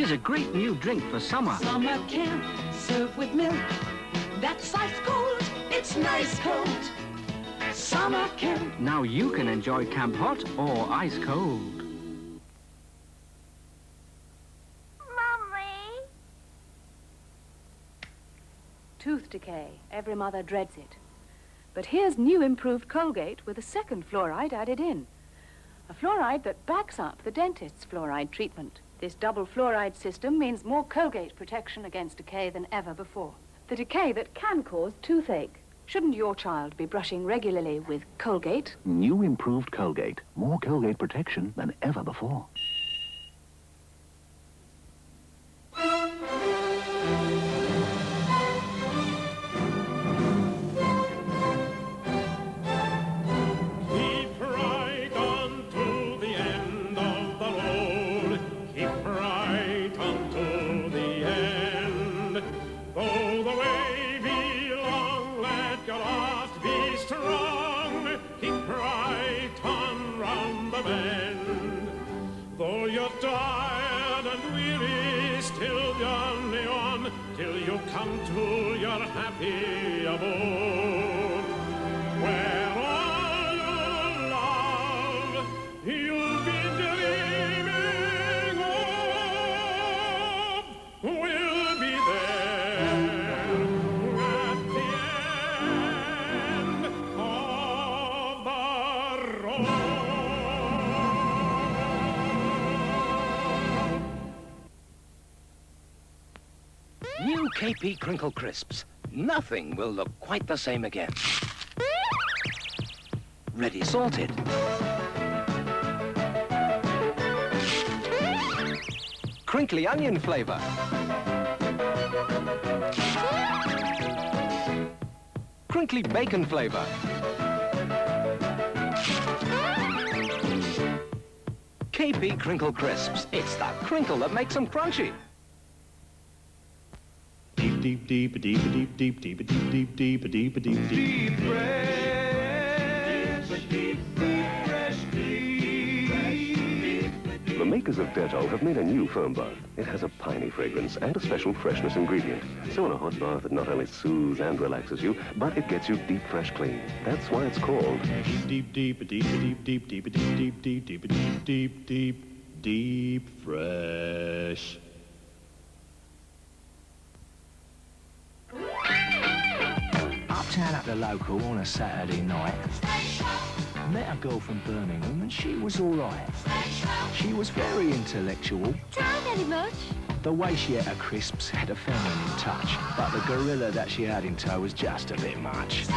Here's a great new drink for summer. Summer camp, served with milk. That's ice cold, it's nice cold. Summer camp. Now you can enjoy camp hot or ice cold. Mummy! Tooth decay. Every mother dreads it. But here's new improved Colgate with a second fluoride added in. A fluoride that backs up the dentist's fluoride treatment. This double fluoride system means more Colgate protection against decay than ever before. The decay that can cause toothache. Shouldn't your child be brushing regularly with Colgate? New improved Colgate. More Colgate protection than ever before. Though you're tired and weary, still journey on till you come to your happy abode, where all your love you've been dreaming of will be there at the end of the road. New KP Crinkle Crisps. Nothing will look quite the same again. Ready salted. Crinkly onion flavor. Crinkly bacon flavor. KP Crinkle Crisps. It's the crinkle that makes them crunchy. Deep, deep, deep, deep, deep, deep, deep, deep, deep, deep, deep, deep, deep fresh, deep fresh, deep. The makers of Dettol have made a new foam bath. It has a piney fragrance and a special freshness ingredient. So in a hot bath, it not only soothes and relaxes you, but it gets you deep fresh clean. That's why it's called Deep, deep, deep, deep, deep, deep, deep, deep, deep, deep, deep, deep, deep, deep fresh. Uptown at the local on a Saturday night. Met a girl from Birmingham and she was all right. She was very intellectual. Trying any much? The way she ate her crisps had a feminine touch, but the gorilla that she had in tow was just a bit much.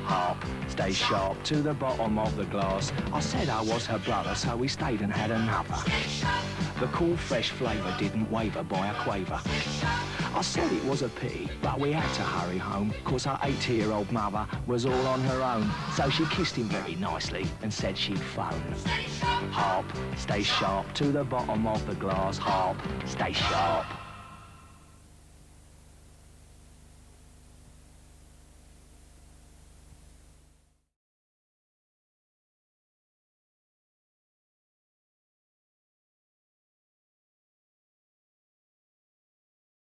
Harp, stay sharp to the bottom of the glass. I said I was her brother, so we stayed and had another. The cool, fresh flavour didn't waver by a quaver. I said it was a pity, but we had to hurry home, 'cause her 80-year-old mother was all on her own. So she kissed him very nicely and said she'd phone. Harp, stay sharp to the bottom of the glass. Harp, stay sharp.